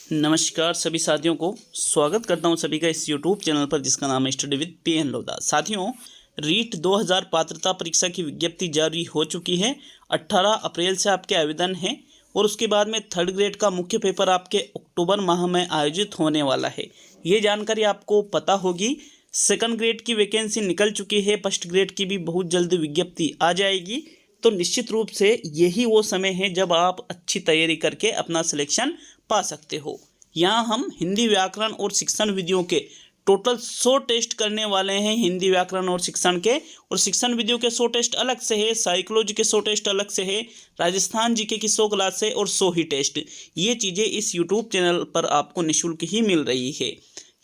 नमस्कार सभी साथियों को स्वागत करता हूं सभी का इस YouTube चैनल पर जिसका नाम है स्टडी विद PN लोधा। साथियों, रीट 2000 पात्रता परीक्षा की विज्ञप्ति जारी हो चुकी है। 18 अप्रैल से आपके आवेदन हैं और उसके बाद में थर्ड ग्रेड का मुख्य पेपर आपके अक्टूबर माह में आयोजित होने वाला है। ये जानकारी आपको पता होगी। सेकंड ग्रेड की वैकेंसी निकल चुकी है, फर्स्ट ग्रेड की भी बहुत जल्द विज्ञप्ति आ जाएगी। तो निश्चित रूप से यही वो समय है जब आप अच्छी तैयारी करके अपना सिलेक्शन पा सकते हो। यहाँ हम हिंदी व्याकरण और शिक्षण विधियों के टोटल 100 टेस्ट करने वाले हैं। हिंदी व्याकरण और शिक्षण के, और शिक्षण विधियों के 100 टेस्ट अलग से है, साइकोलॉजी के 100 टेस्ट अलग से है, राजस्थान जीके की 100 क्लास है और 100 ही टेस्ट। ये चीज़ें इस यूट्यूब चैनल पर आपको निःशुल्क ही मिल रही है।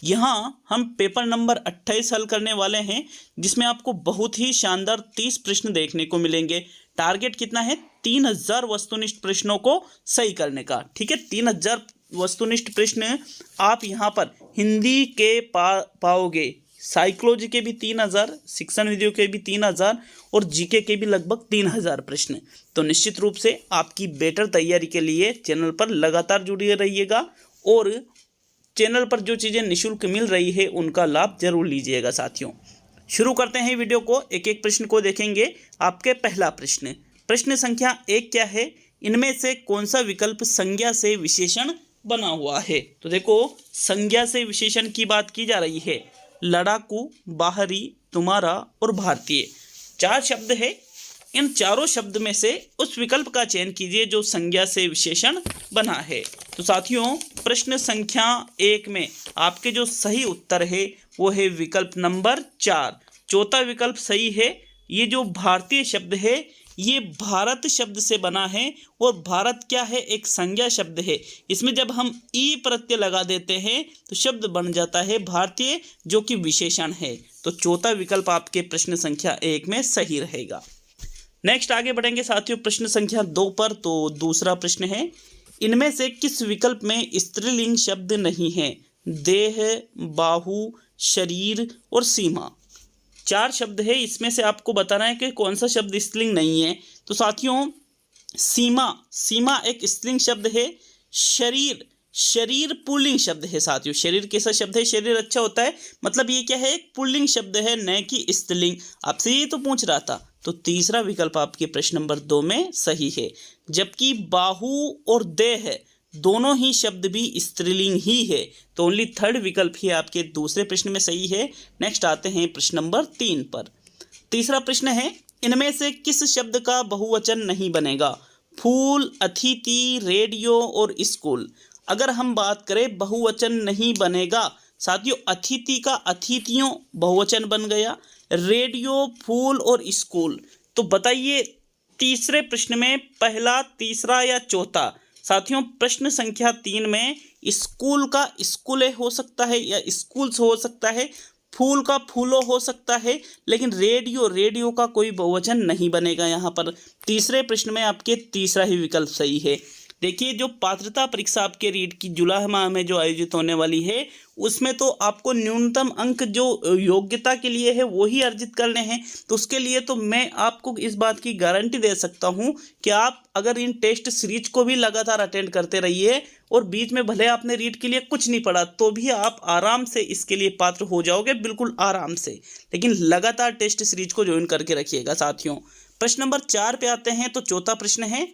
यहाँ हम पेपर नंबर 28 हल करने वाले हैं, जिसमें आपको बहुत ही शानदार 30 प्रश्न देखने को मिलेंगे। टारगेट कितना है? 3000 वस्तुनिष्ठ प्रश्नों को सही करने का। ठीक है, 3000 वस्तुनिष्ठ प्रश्न आप यहाँ पर हिंदी के पाओगे। साइकोलॉजी के भी 3000, शिक्षण विधियों के भी 3000 और जीके के भी लगभग 3000 प्रश्न। तो निश्चित रूप से आपकी बेटर तैयारी के लिए चैनल पर लगातार जुड़े रहिएगा और चैनल पर जो चीज़ें निःशुल्क मिल रही है उनका लाभ जरूर लीजिएगा। साथियों, शुरू करते हैं वीडियो को। एक एक प्रश्न को देखेंगे। आपके पहला प्रश्न, प्रश्न संख्या 1 क्या है? इनमें से कौन सा विकल्प संज्ञा से विशेषण बना हुआ है? तो देखो, संज्ञा से विशेषण की बात की जा रही है। लड़ाकू, बाहरी, तुम्हारा और भारतीय 4 शब्द है। इन चारों शब्द में से उस विकल्प का चयन कीजिए जो संज्ञा से विशेषण बना है। तो साथियों, प्रश्न संख्या 1 में आपके जो सही उत्तर है वो है विकल्प नंबर 4। चौथा विकल्प सही है। ये जो भारतीय शब्द है ये भारत शब्द से बना है और भारत क्या है? एक संज्ञा शब्द है। इसमें जब हम ई प्रत्यय लगा देते हैं तो शब्द बन जाता है भारतीय, जो कि विशेषण है। तो चौथा विकल्प आपके प्रश्न संख्या 1 में सही रहेगा। नेक्स्ट आगे बढ़ेंगे साथियों, प्रश्न संख्या 2 पर। तो दूसरा प्रश्न है, इनमें से किस विकल्प में स्त्रीलिंग शब्द नहीं है? देह, बाहु, शरीर और सीमा। 4 शब्द है, इसमें से आपको बताना है कि कौन सा शब्द स्त्रीलिंग नहीं है। तो साथियों, सीमा एक स्त्रीलिंग शब्द है। शरीर पुल्लिंग शब्द है। साथियों, शरीर कैसा शब्द है? शरीर अच्छा होता है, मतलब ये क्या है? एक पुल्लिंग शब्द है, न कि स्त्रीलिंग। आपसे ये तो पूछ रहा था। तो तीसरा विकल्प आपके प्रश्न नंबर 2 में सही है। जबकि बाहु और देह दोनों ही शब्द भी स्त्रीलिंग ही है। तो ओनली थर्ड विकल्प ही आपके दूसरे प्रश्न में सही है। नेक्स्ट आते हैं प्रश्न नंबर 3 पर। तीसरा प्रश्न है, इनमें से किस शब्द का बहुवचन नहीं बनेगा? फूल, अतिथि, रेडियो और स्कूल। अगर हम बात करें बहुवचन नहीं बनेगा, साथियों, अतिथि का अतिथियों बहुवचन बन गया, रेडियो, फूल और स्कूल। तो बताइए, तीसरे प्रश्न में पहला, तीसरा या चौथा? साथियों, प्रश्न संख्या 3 में स्कूल का स्कूले हो सकता है या स्कूल्स हो सकता है, फूल का फूलो हो सकता है, लेकिन रेडियो का कोई बहुवचन नहीं बनेगा। यहाँ पर तीसरे प्रश्न में आपके तीसरा ही विकल्प सही है। देखिए, जो पात्रता परीक्षा आपके रीट की जुलाई माह में जो आयोजित होने वाली है, उसमें तो आपको न्यूनतम अंक जो योग्यता के लिए है वो ही अर्जित करने हैं। तो उसके लिए तो मैं आपको इस बात की गारंटी दे सकता हूं कि आप अगर इन टेस्ट सीरीज को भी लगातार अटेंड करते रहिए और बीच में भले आपने रीट के लिए कुछ नहीं पढ़ा तो भी आप आराम से इसके लिए पात्र हो जाओगे, बिल्कुल आराम से। लेकिन लगातार टेस्ट सीरीज को ज्वाइन करके रखिएगा। साथियों, प्रश्न नंबर 4 पे आते हैं। तो चौथा प्रश्न है,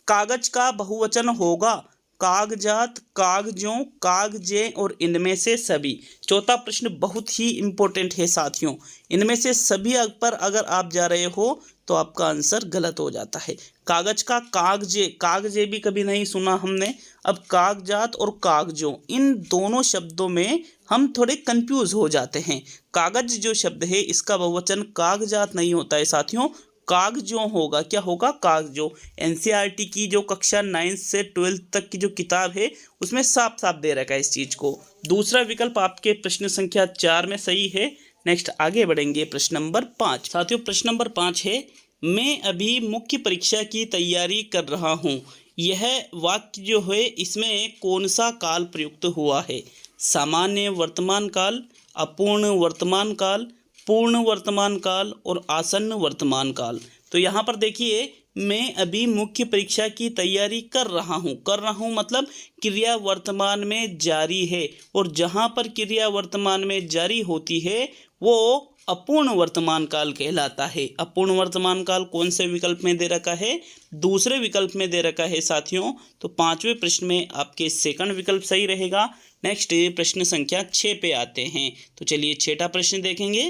कागज का बहुवचन होगा? कागजात, कागजों, कागजें और इनमें से सभी। चौथा प्रश्न बहुत ही इंपॉर्टेंट है साथियों। इनमें से सभी पर अगर आप जा रहे हो तो आपका आंसर गलत हो जाता है। कागज का कागजे भी कभी नहीं सुना हमने। अब कागजात और कागजों, इन दोनों शब्दों में हम थोड़े कंफ्यूज हो जाते हैं। कागज जो शब्द है इसका बहुवचन कागजात नहीं होता है साथियों, कागजों होगा। क्या होगा? कागजों। एनसीईआरटी की जो कक्षा 9 से 12 तक की जो किताब है उसमें साफ साफ दे रखा है इस चीज़ को। दूसरा विकल्प आपके प्रश्न संख्या 4 में सही है। नेक्स्ट आगे बढ़ेंगे प्रश्न नंबर 5। साथियों, प्रश्न नंबर 5 है, मैं अभी मुख्य परीक्षा की तैयारी कर रहा हूँ। यह वाक्य जो है इसमें कौन सा काल प्रयुक्त हुआ है? सामान्य वर्तमान काल, अपूर्ण वर्तमान काल, पूर्ण वर्तमान काल और आसन्न वर्तमान काल। तो यहाँ पर देखिए, मैं अभी मुख्य परीक्षा की तैयारी कर रहा हूँ मतलब क्रिया वर्तमान में जारी है, और जहाँ पर क्रिया वर्तमान में जारी होती है वो अपूर्ण वर्तमान काल कहलाता है। अपूर्ण वर्तमान काल कौन से विकल्प में दे रखा है? दूसरे विकल्प में दे रखा है साथियों। तो पांचवें प्रश्न में आपके सेकंड विकल्प सही रहेगा। नेक्स्ट प्रश्न संख्या 6 पे आते हैं। तो चलिए छठा प्रश्न देखेंगे।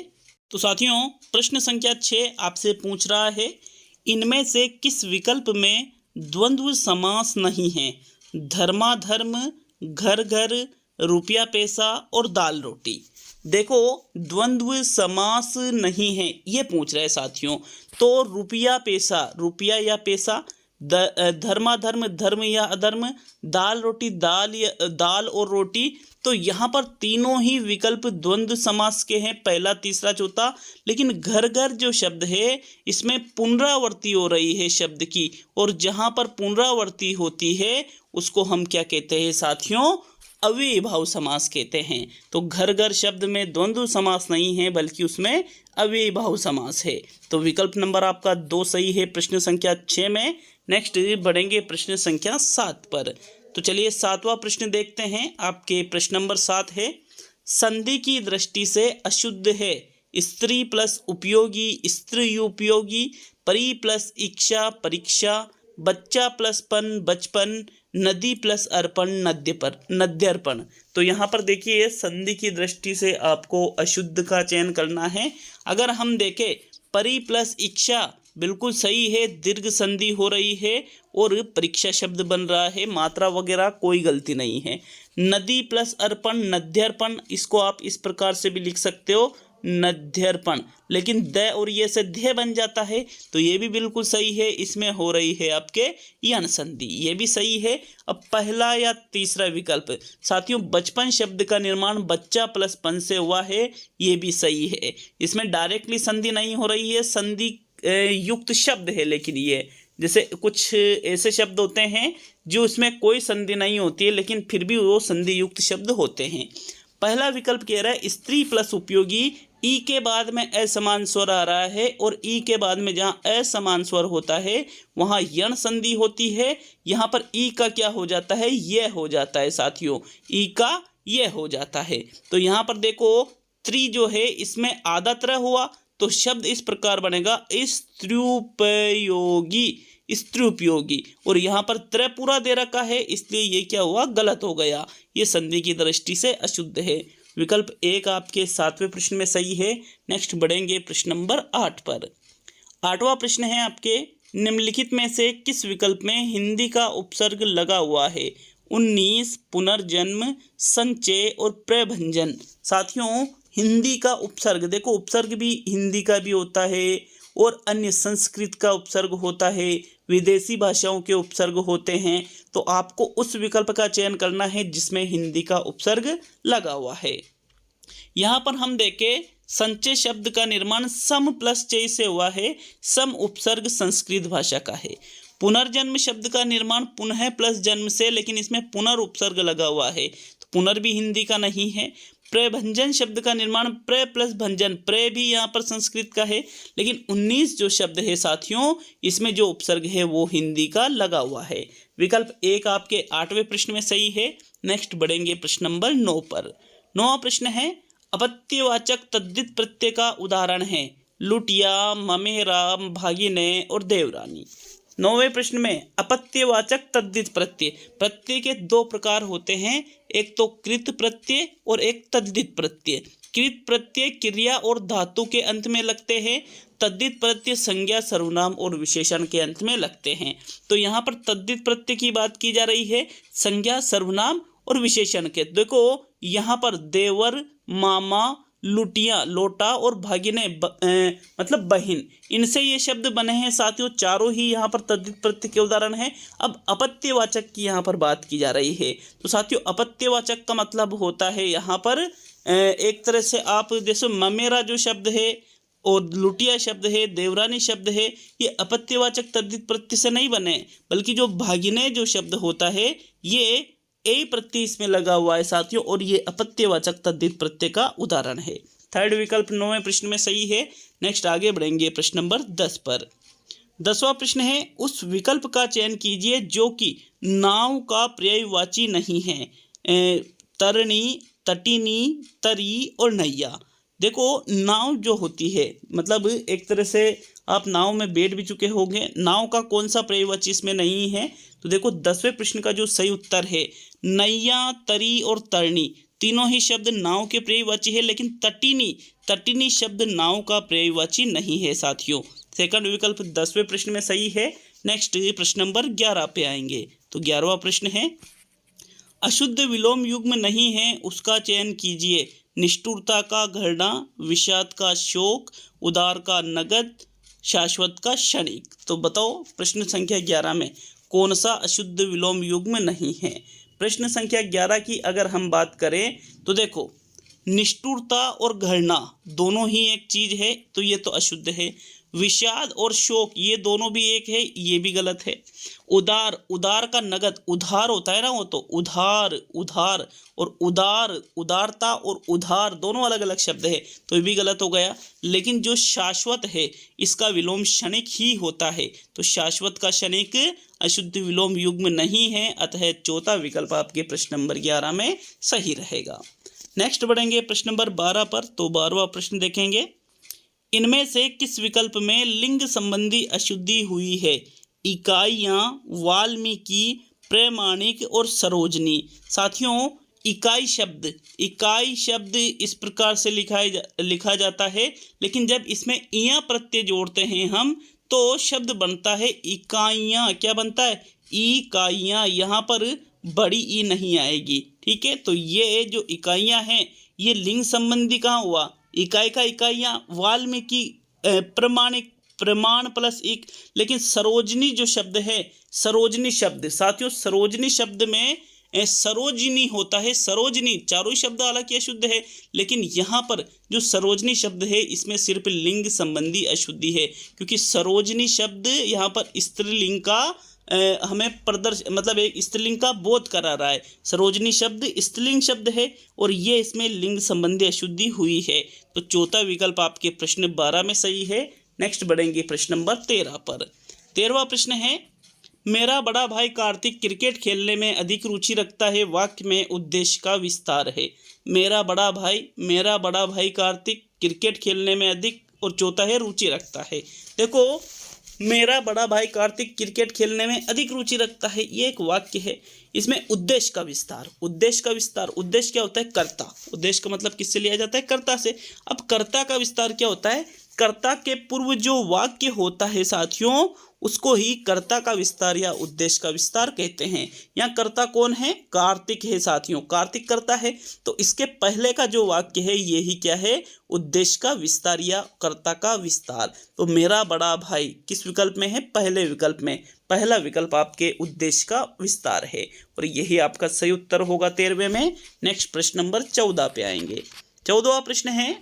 तो साथियों प्रश्न संख्या 6 आपसे पूछ रहा है, इनमें से किस विकल्प में द्वंद्व समास नहीं है? धर्माधर्म, घर घर, रुपया पैसा और दाल रोटी। देखो द्वंद्व समास नहीं है ये पूछ रहा है साथियों। तो रुपया पैसा, रुपया या पैसा, धर्माधर्म, धर्म या अधर्म, दाल रोटी, दाल और रोटी। तो यहाँ पर तीनों ही विकल्प द्वंद्व समास के हैं, पहला, तीसरा, चौथा। लेकिन घर घर जो शब्द है इसमें पुनरावृत्ति हो रही है शब्द की, और जहाँ पर पुनरावृत्ति होती है उसको हम क्या कहते हैं साथियों? अव्ययीभाव समास कहते हैं। तो घर घर शब्द में द्वंद्व समास नहीं है बल्कि उसमें अव्ययीभाव समास है। तो विकल्प नंबर आपका 2 सही है प्रश्न संख्या 6 में। नेक्स्ट बढ़ेंगे प्रश्न संख्या 7 पर। तो चलिए 7वां प्रश्न देखते हैं। आपके प्रश्न नंबर 7 है, संधि की दृष्टि से अशुद्ध है स्त्री प्लस उपयोगी, स्त्री उपयोगी, परी प्लस इच्छा, परीक्षा, बच्चा प्लस पन, बचपन, नदी प्लस अर्पण, नद्यर्पण। तो यहाँ पर देखिए संधि की दृष्टि से आपको अशुद्ध का चयन करना है। अगर हम देखें परी प्लस इच्छा बिल्कुल सही है, दीर्घ संधि हो रही है और परीक्षा शब्द बन रहा है, मात्रा वगैरह कोई गलती नहीं है। नदी प्लस अर्पण, नद्यर्पण, इसको आप इस प्रकार से भी लिख सकते हो नद्यर्पण, लेकिन द और ये से ध्य बन जाता है तो ये भी बिल्कुल सही है। इसमें हो रही है आपके यण संधि, ये भी सही है। अब पहला या तीसरा विकल्प साथियों, बचपन शब्द का निर्माण बच्चा प्लस पन से हुआ है, ये भी सही है। इसमें डायरेक्टली संधि नहीं हो रही है, संधि युक्त शब्द है। लेकिन ये जैसे कुछ ऐसे शब्द होते हैं जो उसमें कोई संधि नहीं होती है लेकिन फिर भी वो संधि युक्त शब्द होते हैं। पहला विकल्प कह रहा है स्त्री प्लस उपयोगी, ई के बाद में असमान स्वर आ रहा है और ई के बाद में जहाँ असमान स्वर होता है वहाँ यण संधि होती है। यहाँ पर ई का क्या हो जाता है? ये हो जाता है साथियों, ई का ये हो जाता है। तो यहाँ पर देखो त्रि जो है इसमें आधा तरह हुआ तो शब्द इस प्रकार बनेगा स्त्रुपयोगी, स्त्रुपयोगी, और यहाँ पर त्र पूरा दे रखा है इसलिए ये क्या हुआ? गलत हो गया। ये संधि की दृष्टि से अशुद्ध है। विकल्प 1 आपके 7वें प्रश्न में सही है। नेक्स्ट बढ़ेंगे प्रश्न नंबर 8 पर। 8वां प्रश्न है आपके, निम्नलिखित में से किस विकल्प में हिंदी का उपसर्ग लगा हुआ है? 19, पुनर्जन्म, संचय और प्रभंजन। साथियों हिंदी का उपसर्ग, देखो उपसर्ग भी हिंदी का भी होता है और अन्य संस्कृत का उपसर्ग होता है, विदेशी भाषाओं के उपसर्ग होते हैं। तो आपको उस विकल्प का चयन करना है जिसमें हिंदी का उपसर्ग लगा हुआ है। यहाँ पर हम देखें संचय शब्द का निर्माण सम प्लस चय से हुआ है, सम उपसर्ग संस्कृत भाषा का है। पुनर्जन्म शब्द का निर्माण पुनः प्लस जन्म से, लेकिन इसमें पुनर उपसर्ग लगा हुआ है तो पुनर भी हिंदी का नहीं है। प्रभंजन शब्द का निर्माण प्र प्लस भंजन, प्र भी यहाँ पर संस्कृत का है, लेकिन 19 जो शब्द है साथियों इसमें जो उपसर्ग है वो हिंदी का लगा हुआ है। विकल्प 1 आपके 8वें प्रश्न में सही है। नेक्स्ट बढ़ेंगे प्रश्न नंबर 9 पर। 9वां प्रश्न है, अपत्यवाचक तद्धित प्रत्यय का उदाहरण है लुटिया, ममेरा, भागिने और देवरानी। 9वें प्रश्न में अपत्यवाचक तद्धित प्रत्यय, प्रत्यय के 2 प्रकार होते हैं, एक तो कृत प्रत्यय और एक तद्धित प्रत्यय। कृत प्रत्यय क्रिया और धातु के अंत में लगते हैं, तद्धित प्रत्यय संज्ञा, सर्वनाम और विशेषण के अंत में लगते हैं। तो यहाँ पर तद्धित प्रत्यय की बात की जा रही है, संज्ञा, सर्वनाम और विशेषण के। देखो यहाँ पर देवर, मामा, लुटिया, लोटा और भागिने मतलब बहिन, इनसे ये शब्द बने हैं साथियों। चारों ही यहाँ पर तद्धित प्रत्यय के उदाहरण हैं। अब अपत्यवाचक की यहाँ पर बात की जा रही है। तो साथियों अपत्यवाचक का मतलब होता है यहाँ पर एक तरह से आप जैसे ममेरा जो शब्द है और लुटिया शब्द है, देवरानी शब्द है, ये अपत्यवाचक तद्धित प्रत्यय से नहीं बने, बल्कि जो भागिने जो शब्द होता है ये ए प्रत्यय इसमें लगा हुआ है साथियों, और ये अपत्यवाचक तद्धित प्रत्यय का उदाहरण है। थर्ड विकल्प 9वें प्रश्न में सही है। नेक्स्ट आगे बढ़ेंगे प्रश्न नंबर 10 पर। 10वां प्रश्न है, उस विकल्प का चयन कीजिए जो कि नाव का पर्यायवाची नहीं है। तरणी, तटिनी, तरी और नैया। देखो, नाव जो होती है, मतलब एक तरह से आप नाव में बैठ भी चुके होंगे। नाव का कौन सा पर्यायवाची इसमें नहीं है? तो देखो, 10वें प्रश्न का जो सही उत्तर है, नैया, तरी और तरणी तीनों ही शब्द नाव के पर्यायवाची है, लेकिन तटिनी शब्द नाव का पर्यायवाची नहीं है साथियों। सेकंड विकल्प 10वें प्रश्न में सही है। नेक्स्ट प्रश्न नंबर 11 पे आएंगे। तो 11वां प्रश्न है, अशुद्ध विलोम युग्म नहीं है, उसका चयन कीजिए। निष्ठुरता का घृणा, विषाद का शोक, उदार का नगद, शाश्वत का क्षणिक। तो बताओ, प्रश्न संख्या 11 में कौन सा अशुद्ध विलोम युग्म नहीं है? प्रश्न संख्या 11 की अगर हम बात करें तो देखो, निष्ठुरता और घृणा दोनों ही एक चीज है, तो ये तो अशुद्ध है। विषाद और शोक ये दोनों भी एक है, ये भी गलत है। उदार का नगद, उधार होता है ना, वो तो उधार और उदारता और उधार दोनों अलग अलग शब्द है, तो ये भी गलत हो गया। लेकिन जो शाश्वत है, इसका विलोम क्षणिक ही होता है, तो शाश्वत का क्षणिक अशुद्ध विलोम युग्म नहीं है। अतः चौथा विकल्प आपके प्रश्न नंबर 11 में सही रहेगा। नेक्स्ट बढ़ेंगे प्रश्न नंबर 12 पर। तो 12वां प्रश्न देखेंगे, इनमें से किस विकल्प में लिंग संबंधी अशुद्धि हुई है? इकाइयाँ, वाल्मीकि, प्रमाणिक और सरोजनी। साथियों, इकाई शब्द इस प्रकार से लिखा जाता है, लेकिन जब इसमें इया प्रत्यय जोड़ते हैं हम, तो शब्द बनता है इकाइयाँ। क्या बनता है? इकाइयाँ। यहाँ पर बड़ी ई नहीं आएगी, ठीक है। तो ये जो इकाइयाँ हैं, ये लिंग संबंधी कहाँ हुआ? इकाई का इकाइयाँ, वाल्मीकि प्रमाणिक, प्रमाण प्लस एक। लेकिन सरोजनी जो शब्द है, सरोजनी शब्द साथियों, सरोजनी शब्द में सरोजिनी होता है। सरोजनी, चारों शब्द हालांकि अशुद्ध है, लेकिन यहाँ पर जो सरोजनी शब्द है, इसमें सिर्फ लिंग संबंधी अशुद्धि है, क्योंकि सरोजनी शब्द यहाँ पर स्त्रीलिंग का हमें मतलब एक स्त्रीलिंग का बोध करा रहा है। सरोजनी शब्द स्त्रीलिंग शब्द है, और ये इसमें लिंग संबंधी अशुद्धि हुई है। तो चौथा विकल्प आपके प्रश्न 12 में सही है। नेक्स्ट बढ़ेंगे प्रश्न नंबर 13 पर। 13वां प्रश्न है, मेरा बड़ा भाई कार्तिक क्रिकेट खेलने में अधिक रुचि रखता है, वाक्य में उद्देश्य का विस्तार है। मेरा बड़ा भाई कार्तिक क्रिकेट खेलने में अधिक, और चौथा है रुचि रखता है। देखो, मेरा बड़ा भाई कार्तिक क्रिकेट खेलने में अधिक रुचि रखता है, ये एक वाक्य है। इसमें उद्देश्य का विस्तार, उद्देश्य क्या होता है? कर्ता। उद्देश्य का मतलब किससे लिया जाता है? कर्ता से। अब कर्ता का विस्तार क्या होता है? कर्ता के पूर्व जो वाक्य होता है साथियों, उसको ही कर्ता का विस्तार या उद्देश्य का विस्तार कहते हैं। यहाँ कर्ता कौन है? कार्तिक है साथियों, कार्तिक कर्ता है। तो इसके पहले का जो वाक्य है, ये ही क्या है? उद्देश्य का विस्तार या कर्ता का विस्तार। तो मेरा बड़ा भाई किस विकल्प में है? पहले विकल्प में। पहला विकल्प आपके उद्देश्य का विस्तार है, और यही आपका सही उत्तर होगा 13वें में। नेक्स्ट प्रश्न नंबर 14 पे आएंगे। 14वां प्रश्न है,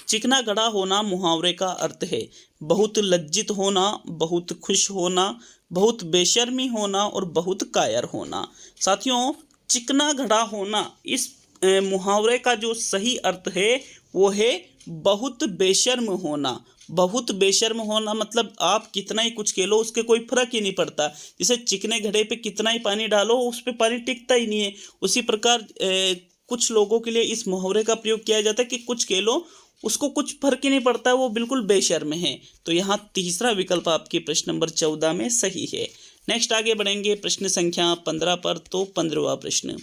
चिकना गड़ा होना मुहावरे का अर्थ है। बहुत लज्जित होना, बहुत खुश होना, बहुत बेशर्मी होना और बहुत कायर होना। साथियों, चिकना घड़ा होना, इस मुहावरे का जो सही अर्थ है वो है बहुत बेशर्म होना। बहुत बेशर्म होना मतलब आप कितना ही कुछ कह लो, उसके कोई फर्क ही नहीं पड़ता। जैसे चिकने घड़े पे कितना ही पानी डालो, उस पे पानी टिकता ही नहीं है। उसी प्रकार कुछ लोगों के लिए इस मुहावरे का प्रयोग किया जाता है कि कुछ कह लो, उसको कुछ फर्क ही नहीं पड़ता, वो बिल्कुल बेशर्म है। तो यहाँ तीसरा विकल्प आपके प्रश्न नंबर 14 में सही है। नेक्स्ट आगे बढ़ेंगे प्रश्न संख्या 15 पर। तो 15वां प्रश्न,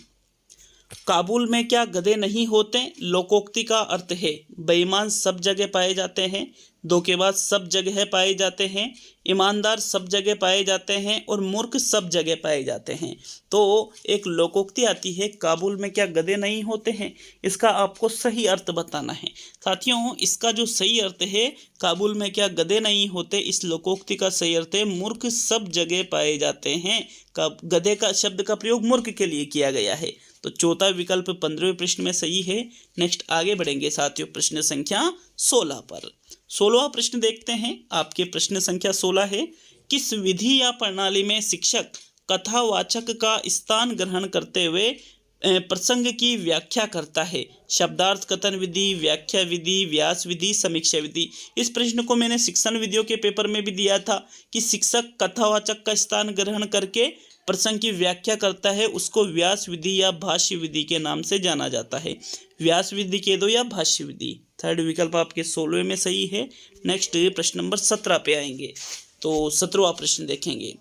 काबुल में क्या गधे नहीं होते? लोकोक्ति का अर्थ है बेईमान सब जगह पाए जाते हैं, धोखेबाज सब जगह पाए जाते हैं, ईमानदार सब जगह पाए जाते हैं और मूर्ख सब जगह पाए जाते हैं। तो एक लोकोक्ति आती है, काबुल में क्या गधे नहीं होते हैं, इसका आपको सही अर्थ बताना है। साथियों, इसका जो सही अर्थ है, काबुल में क्या गधे नहीं होते, इस लोकोक्ति का सही अर्थ है मूर्ख सब जगह पाए जाते हैं। गधे का शब्द का प्रयोग मूर्ख के लिए किया गया है। तो चौथा विकल्प 15वें प्रश्न में सही है। नेक्स्ट आगे बढ़ेंगे साथियों प्रश्न संख्या 16 पर। 16वां प्रश्न देखते हैं। आपके प्रश्न संख्या 16 है, किस विधि या प्रणाली में शिक्षक कथावाचक का स्थान ग्रहण करते हुए प्रसंग की व्याख्या करता है? शब्दार्थ कथन विधि, व्याख्या विधि, व्यास विधि, समीक्षा विधि। इस प्रश्न को मैंने शिक्षण विधियों के पेपर में भी दिया था कि शिक्षक कथावाचक का स्थान ग्रहण करके प्रसंग की व्याख्या करता है, उसको व्यास विधि या भाष्य विधि के नाम से जाना जाता है। व्यास विधि कह दो या भाष्य विधि। थर्ड विकल्प आपके 16वें में सही है। नेक्स्ट प्रश्न नंबर 17 पे आएंगे। तो 17वां प्रश्न देखेंगे।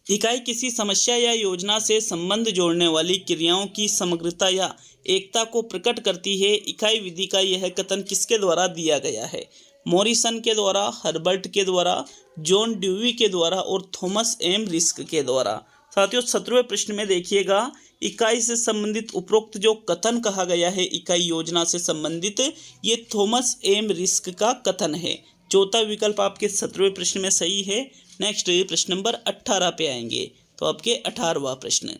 इकाई किसी समस्या या योजना से संबंध जोड़ने वाली क्रियाओं की समग्रता या एकता को प्रकट करती है। इकाई विधि का यह कथन किसके द्वारा दिया गया है? मॉरिसन के द्वारा, हर्बर्ट के द्वारा, जॉन ड्यूवी के द्वारा और थॉमस एम रिस्क के द्वारा। साथियों 17वें प्रश्न में देखिएगा, इकाई से संबंधित उपरोक्त जो कथन कहा गया है इकाई योजना से संबंधित, ये थॉमस एम रिस्क का कथन है। चौथा विकल्प आपके 17वें प्रश्न में सही है। नेक्स्ट प्रश्न नंबर 18 पे आएंगे। तो आपके 18वां प्रश्न,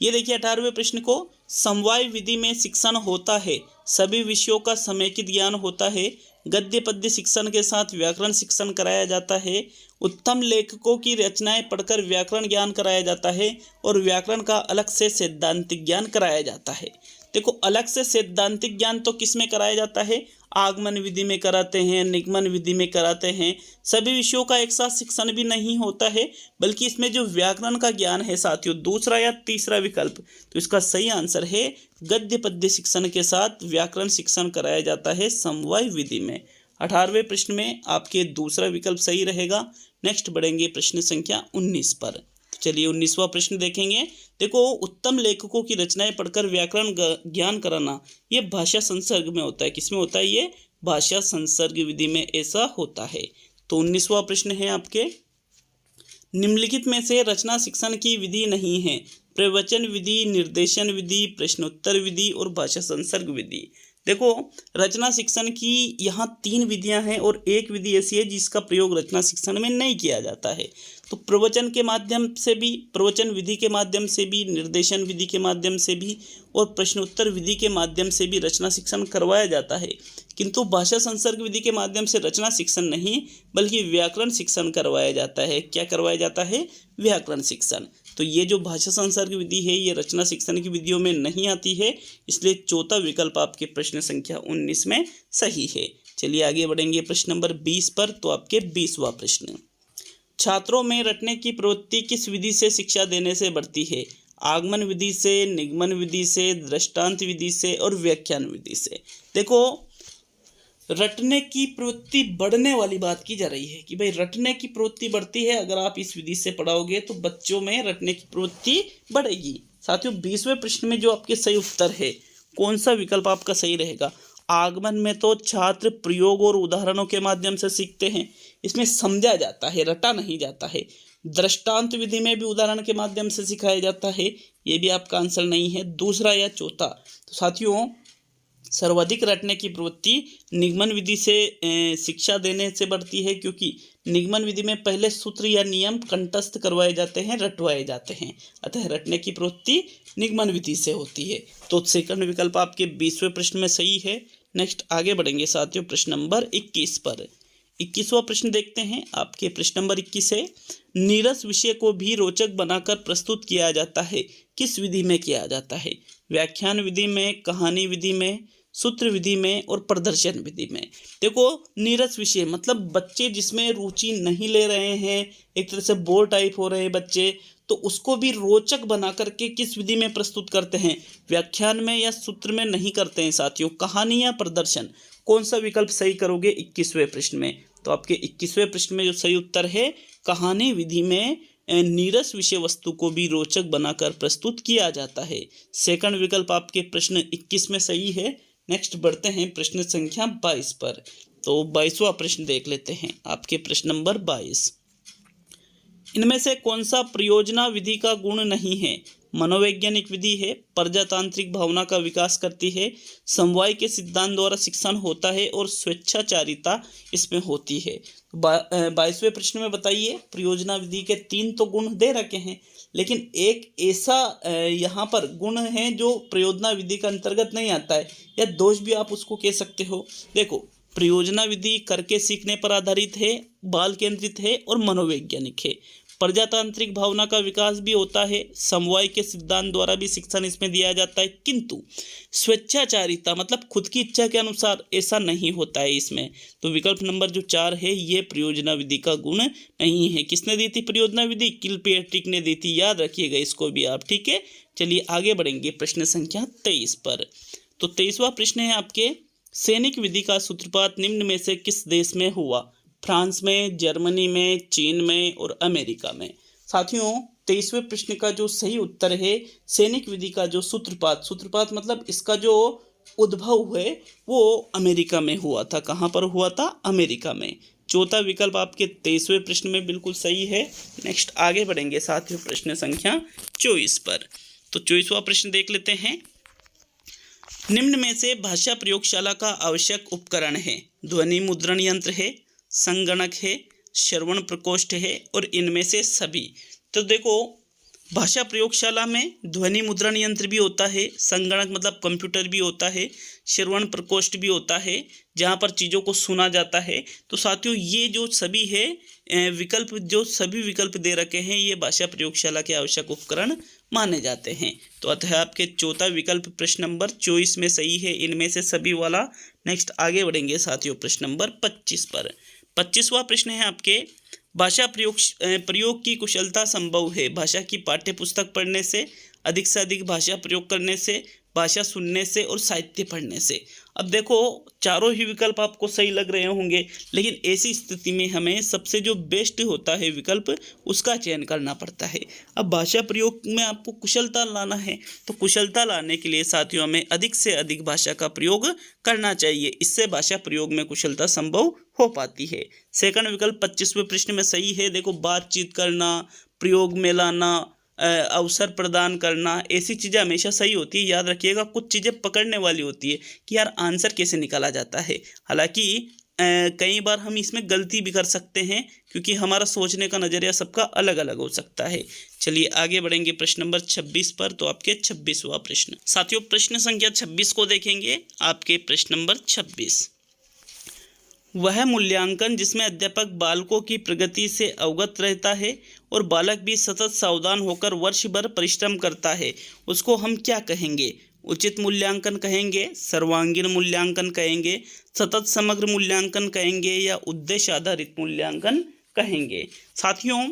ये देखिए 18वें प्रश्न को, समवाय विधि में शिक्षण होता है, सभी विषयों का समेकित ज्ञान होता है, गद्य पद्य शिक्षण के साथ व्याकरण शिक्षण कराया जाता है, उत्तम लेखकों की रचनाएं पढ़कर व्याकरण ज्ञान कराया जाता है और व्याकरण का अलग से सैद्धांतिक ज्ञान कराया जाता है। देखो अलग से सैद्धांतिक ज्ञान तो किस में कराया जाता है? आगमन विधि में कराते हैं, निगमन विधि में कराते हैं। सभी विषयों का एक साथ शिक्षण भी नहीं होता है, बल्कि इसमें जो व्याकरण का ज्ञान है साथियों, दूसरा या तीसरा विकल्प। तो इसका सही आंसर है गद्य पद्य शिक्षण के साथ व्याकरण शिक्षण कराया जाता है समवाय विधि में। 18वें प्रश्न में आपके दूसरा विकल्प सही रहेगा। नेक्स्ट बढ़ेंगे प्रश्न संख्या 19 पर। चलिए 19वां प्रश्न देखेंगे। देखो उत्तम लेखकों की रचनाएं पढ़कर व्याकरण ज्ञान कराना, ये भाषा संसर्ग में होता है। किसमें होता है? ये भाषा संसर्ग विधि में ऐसा होता है। तो 19वां प्रश्न है आपके, निम्नलिखित में से रचना शिक्षण की विधि नहीं है? प्रवचन विधि, निर्देशन विधि, प्रश्नोत्तर विधि और भाषा संसर्ग विधि। देखो रचना शिक्षण की यहाँ 3 विधियां हैं और एक विधि ऐसी है जिसका प्रयोग रचना शिक्षण में नहीं किया जाता है। तो प्रवचन के माध्यम से भी, प्रवचन विधि के माध्यम से भी, निर्देशन विधि के माध्यम से भी और प्रश्नोत्तर विधि के माध्यम से भी रचना शिक्षण करवाया जाता है, किंतु भाषा संसर्ग विधि के माध्यम से रचना शिक्षण नहीं बल्कि व्याकरण शिक्षण करवाया जाता है। क्या करवाया जाता है? व्याकरण शिक्षण। तो ये जो भाषा संसर्ग विधि है ये रचना शिक्षण की विधियों में नहीं आती है, इसलिए चौथा विकल्प आपके प्रश्न संख्या 19 में सही है। चलिए आगे बढ़ेंगे प्रश्न नंबर 20 पर। तो आपके 20वां प्रश्न, छात्रों में रटने की प्रवृत्ति किस विधि से शिक्षा देने से बढ़ती है? आगमन विधि से, निगमन विधि से, दृष्टांत विधि से और व्याख्यान विधि से। देखो रटने की प्रवृत्ति बढ़ने वाली बात की जा रही है कि भाई रटने की प्रवृत्ति बढ़ती है। अगर आप इस विधि से पढ़ाओगे तो बच्चों में रटने की प्रवृत्ति बढ़ेगी। साथियों 20वें प्रश्न में जो आपके सही उत्तर है, कौन सा विकल्प आपका सही रहेगा? आगमन में तो छात्र प्रयोग और उदाहरणों के माध्यम से सीखते हैं, इसमें समझा जाता है, रटा नहीं जाता है। दृष्टांत विधि में भी उदाहरण के माध्यम से सिखाया जाता है, ये भी आपका आंसर नहीं है। दूसरा या चौथा? तो साथियों सर्वाधिक रटने की प्रवृत्ति निगमन विधि से शिक्षा देने से बढ़ती है, क्योंकि निगमन विधि में पहले सूत्र या नियम कंठस्थ करवाए जाते हैं, रटवाए जाते हैं। अतः रटने की प्रवृत्ति निगमन विधि से होती है। तो सेकंड विकल्प आपके 20वें प्रश्न में सही है। नेक्स्ट आगे बढ़ेंगे साथियों प्रश्न नंबर 21 पर। 21वां प्रश्न देखते हैं। आपके प्रश्न नंबर 21 है, नीरस विषय को भी रोचक बनाकर प्रस्तुत किया जाता है, किस विधि में किया जाता है? व्याख्यान विधि में, कहानी विधि में, सूत्र विधि में और प्रदर्शन विधि में। देखो नीरस विषय मतलब बच्चे जिसमें रुचि नहीं ले रहे हैं, एक तरह से बोर टाइप हो रहे हैं बच्चे, तो उसको भी रोचक बना करके किस विधि में प्रस्तुत करते हैं? व्याख्यान में या सूत्र में नहीं करते हैं साथियों, कहानी या प्रदर्शन। कौन सा विकल्प सही करोगे 21वें प्रश्न में? तो आपके 21वें प्रश्न में जो सही उत्तर है, कहानी विधि में नीरस विषय वस्तु को भी रोचक बनाकर प्रस्तुत किया जाता है। सेकंड विकल्प आपके प्रश्न 21 में सही है। नेक्स्ट बढ़ते हैं प्रश्न संख्या 22 पर। तो 22वां प्रश्न देख लेते हैं। आपके प्रश्न नंबर 22, इनमें से कौन सा प्रयोजना विधि का गुण नहीं है? मनोवैज्ञानिक विधि है, प्रजातांत्रिक भावना का विकास करती है, समवाय के सिद्धांत द्वारा शिक्षण होता है और स्वेच्छाचारिता इसमें होती है। 22वें प्रश्न में बताइए, प्रयोजना विधि के 3 तो गुण दे रखे हैं, लेकिन एक ऐसा यहाँ पर गुण है जो प्रयोजना विधि के अंतर्गत नहीं आता है, या दोष भी आप उसको कह सकते हो। देखो प्रयोजना विधि करके सीखने पर आधारित है, बाल केंद्रित है और मनोवैज्ञानिक है। प्रजातांत्रिक भावना का विकास भी होता है, समवाय के सिद्धांत द्वारा भी शिक्षण इसमें दिया जाता है, किंतु स्वेच्छाचारिता मतलब खुद की इच्छा के अनुसार ऐसा नहीं होता है इसमें। तो विकल्प नंबर जो 4 है ये परियोजना विधि का गुण नहीं है। किसने दी थी परियोजना विधि? किलपेट्रिक ने दी थी, याद रखिएगा इसको भी आप, ठीक है। चलिए आगे बढ़ेंगे प्रश्न संख्या 23 पर। तो 23वां प्रश्न है आपके, सैनिक विधि का सूत्रपात निम्न में से किस देश में हुआ? फ्रांस में, जर्मनी में, चीन में और अमेरिका में। साथियों 23वें प्रश्न का जो सही उत्तर है सैनिक विधि का जो सूत्रपात मतलब इसका जो उद्भव है वो अमेरिका में हुआ था। कहाँ पर हुआ था? अमेरिका में। चौथा विकल्प आपके 23वें प्रश्न में बिल्कुल सही है। नेक्स्ट आगे बढ़ेंगे साथियों प्रश्न संख्या 24 पर। तो 24वां प्रश्न देख लेते हैं। निम्न में से भाषा प्रयोगशाला का आवश्यक उपकरण है? ध्वनि मुद्रण यंत्र है, संगणक है, श्रवण प्रकोष्ठ है और इनमें से सभी। तो देखो भाषा प्रयोगशाला में ध्वनि मुद्रण यंत्र भी होता है, संगणक मतलब कंप्यूटर भी होता है, श्रवण प्रकोष्ठ भी होता है जहाँ पर चीज़ों को सुना जाता है। तो साथियों ये जो सभी है विकल्प, जो सभी विकल्प दे रखे हैं ये भाषा प्रयोगशाला के आवश्यक उपकरण माने जाते हैं। तो अतः आपके चौथा विकल्प प्रश्न नंबर 24 में सही है, इनमें से सभी वाला। नेक्स्ट आगे बढ़ेंगे साथियों प्रश्न नंबर 25 पर। 25वां प्रश्न है आपके, भाषा प्रयोग की कुशलता संभव है भाषा की पाठ्यपुस्तक पढ़ने से, अधिक से अधिक भाषा प्रयोग करने से, भाषा सुनने से और साहित्य पढ़ने से। अब देखो चारों ही विकल्प आपको सही लग रहे होंगे, लेकिन ऐसी स्थिति में हमें सबसे जो बेस्ट होता है विकल्प उसका चयन करना पड़ता है। अब भाषा प्रयोग में आपको कुशलता लाना है, तो कुशलता लाने के लिए साथियों हमें अधिक से अधिक भाषा का प्रयोग करना चाहिए, इससे भाषा प्रयोग में कुशलता संभव हो पाती है। सेकंड विकल्प 25वें प्रश्न में सही है। देखो बातचीत करना, प्रयोग में लाना, अवसर प्रदान करना, ऐसी चीज़ें हमेशा सही होती है। याद रखिएगा कुछ चीज़ें पकड़ने वाली होती है कि यार आंसर कैसे निकाला जाता है। हालांकि कई बार हम इसमें गलती भी कर सकते हैं क्योंकि हमारा सोचने का नज़रिया सबका अलग अलग हो सकता है। चलिए आगे बढ़ेंगे प्रश्न नंबर 26 पर। तो आपके 26वां प्रश्न साथियों प्रश्न संख्या 26 को देखेंगे। आपके प्रश्न नंबर 26, वह मूल्यांकन जिसमें अध्यापक बालकों की प्रगति से अवगत रहता है और बालक भी सतत सावधान होकर वर्ष भर परिश्रम करता है, उसको हम क्या कहेंगे? उचित मूल्यांकन कहेंगे, सर्वांगीण मूल्यांकन कहेंगे, सतत समग्र मूल्यांकन कहेंगे या उद्देश्य आधारित मूल्यांकन कहेंगे? साथियों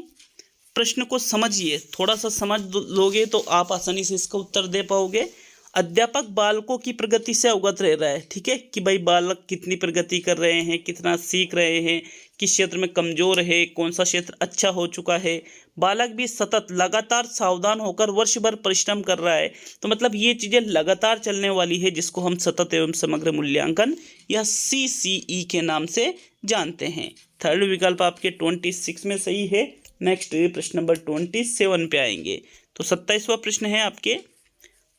प्रश्न को समझिए, थोड़ा सा समझ लोगे तो आप आसानी से इसका उत्तर दे पाओगे। अध्यापक बालकों की प्रगति से अवगत रह रहा है, ठीक है, कि भाई बालक कितनी प्रगति कर रहे हैं, कितना सीख रहे हैं, किस क्षेत्र में कमजोर है, कौन सा क्षेत्र अच्छा हो चुका है। बालक भी सतत लगातार सावधान होकर वर्ष भर परिश्रम कर रहा है, तो मतलब ये चीज़ें लगातार चलने वाली है जिसको हम सतत एवं समग्र मूल्यांकन या CCE के नाम से जानते हैं। थर्ड विकल्प आपके 26 में सही है। नेक्स्ट प्रश्न नंबर 27 पे आएंगे। तो 27वां प्रश्न है आपके,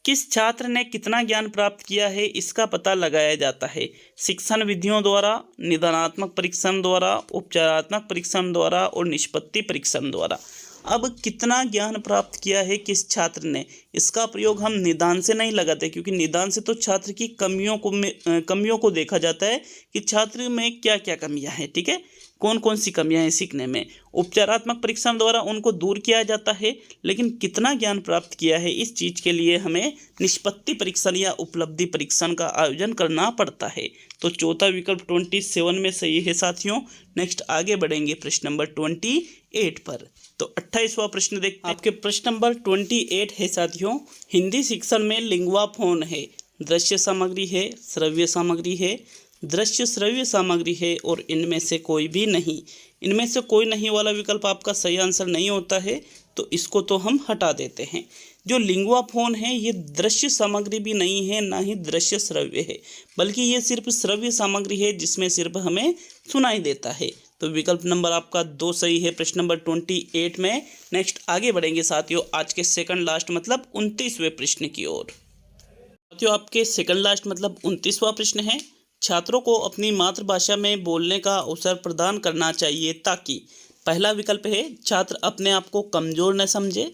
किस छात्र ने कितना ज्ञान प्राप्त किया है इसका पता लगाया जाता है? शिक्षण विधियों द्वारा, निदानात्मक परीक्षण द्वारा, उपचारात्मक परीक्षण द्वारा और निष्पत्ति परीक्षण द्वारा। अब कितना ज्ञान प्राप्त किया है किस छात्र ने, इसका प्रयोग हम निदान से नहीं लगाते क्योंकि निदान से तो छात्र की कमियों को देखा जाता है कि छात्र में क्या क्या कमियां हैं, ठीक है, कौन कौन सी कमियां हैं सीखने में। उपचारात्मक परीक्षण द्वारा उनको दूर किया जाता है, लेकिन कितना ज्ञान प्राप्त किया है इस चीज़ के लिए हमें निष्पत्ति परीक्षण या उपलब्धि परीक्षण का आयोजन करना पड़ता है। तो चौथा विकल्प 27 में सही है साथियों। नेक्स्ट आगे बढ़ेंगे प्रश्न नंबर 28 पर। तो 28वां प्रश्न देखते हैं। आपके प्रश्न नंबर 28 है साथियों, हिंदी शिक्षण में लिंगुआ फोन है, दृश्य सामग्री है, श्रव्य सामग्री है, दृश्य श्रव्य सामग्री है और इनमें से कोई भी नहीं। इनमें से कोई नहीं वाला विकल्प आपका सही आंसर नहीं होता है, तो इसको तो हम हटा देते हैं। जो लिंगुआ फोन है ये दृश्य सामग्री भी नहीं है, ना ही दृश्य श्रव्य है, बल्कि ये सिर्फ श्रव्य सामग्री है जिसमें सिर्फ हमें सुनाई देता है। तो विकल्प नंबर आपका 2 सही है प्रश्न नंबर 28 में। नेक्स्ट आगे बढ़ेंगे साथियों आज के सेकंड लास्ट मतलब 29वें प्रश्न की ओर। साथियों आपके सेकंड लास्ट मतलब 29वां प्रश्न है, छात्रों को अपनी मातृभाषा में बोलने का अवसर प्रदान करना चाहिए ताकि, पहला विकल्प है छात्र अपने आप को कमजोर न समझे,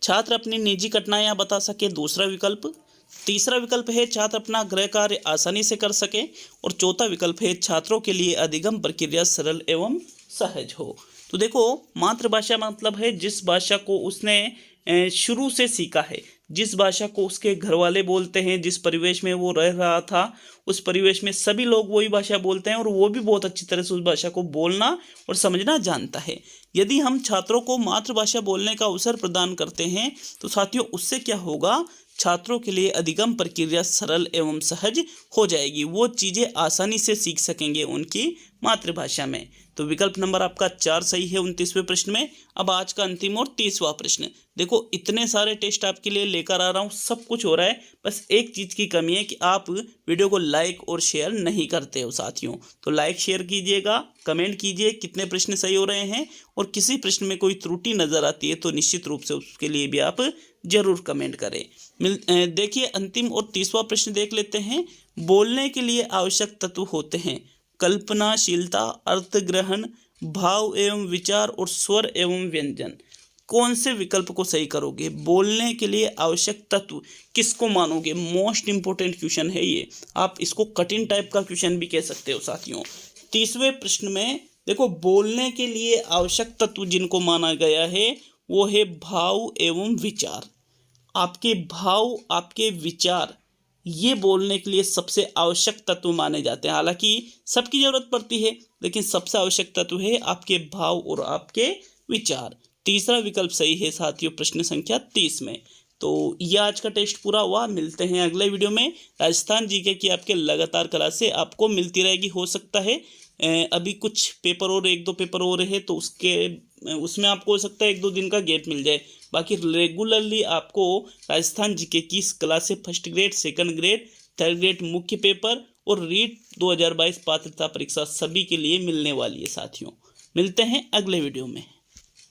छात्र अपनी निजी कठिनाइयाँ बता सके, दूसरा विकल्प, तीसरा विकल्प है छात्र अपना गृह कार्य आसानी से कर सके और चौथा विकल्प है छात्रों के लिए अधिगम प्रक्रिया सरल एवं सहज हो। तो देखो, मातृभाषा मतलब है जिस भाषा को उसने शुरू से सीखा है, जिस भाषा को उसके घर वाले बोलते हैं, जिस परिवेश में वो रह रहा था उस परिवेश में सभी लोग वही भाषा बोलते हैं और वो भी बहुत अच्छी तरह से उस भाषा को बोलना और समझना जानता है। यदि हम छात्रों को मातृभाषा बोलने का अवसर प्रदान करते हैं तो साथियों उससे क्या होगा, छात्रों के लिए अधिगम प्रक्रिया सरल एवं सहज हो जाएगी। वो चीज़ें आसानी से सीख सकेंगे उनकी मातृभाषा में। तो विकल्प नंबर आपका 4 सही है 29वें प्रश्न में। अब आज का अंतिम और 30वां प्रश्न। देखो, इतने सारे टेस्ट आपके लिए लेकर आ रहा हूँ, सब कुछ हो रहा है, बस एक चीज़ की कमी है कि आप वीडियो को लाइक और शेयर नहीं करते हो साथियों। तो लाइक शेयर कीजिएगा, कमेंट कीजिए कितने प्रश्न सही हो रहे हैं, और किसी प्रश्न में कोई त्रुटि नज़र आती है तो निश्चित रूप से उसके लिए भी आप जरूर कमेंट करें। देखिए, अंतिम और 30वां प्रश्न देख लेते हैं। बोलने के लिए आवश्यक तत्व होते हैं कल्पनाशीलता, अर्थ ग्रहण, भाव एवं विचार और स्वर एवं व्यंजन। कौन से विकल्प को सही करोगे? बोलने के लिए आवश्यक तत्व किसको मानोगे? मोस्ट इंपोर्टेंट क्वेश्चन है ये, आप इसको कठिन टाइप का क्वेश्चन भी कह सकते हो साथियों। 30वें प्रश्न में देखो, बोलने के लिए आवश्यक तत्व जिनको माना गया है वो है भाव एवं विचार। आपके भाव, आपके विचार, ये बोलने के लिए सबसे आवश्यक तत्व माने जाते हैं। हालांकि सबकी जरूरत पड़ती है, लेकिन सबसे आवश्यक तत्व है आपके भाव और आपके विचार। तीसरा विकल्प सही है साथियों प्रश्न संख्या 30 में। तो यह आज का टेस्ट पूरा हुआ। मिलते हैं अगले वीडियो में। राजस्थान जीके की आपके लगातार क्लासें आपको मिलती रहेगी। हो सकता है अभी कुछ पेपर और 1-2 पेपर और है तो उसमें आपको हो सकता है 1-2 दिन का गैप मिल जाए। बाकी रेगुलरली आपको राजस्थान जीके की क्लासें first grade, second grade, third grade मुख्य पेपर और रीट 2022 पात्रता परीक्षा सभी के लिए मिलने वाली है साथियों। मिलते हैं अगले वीडियो में।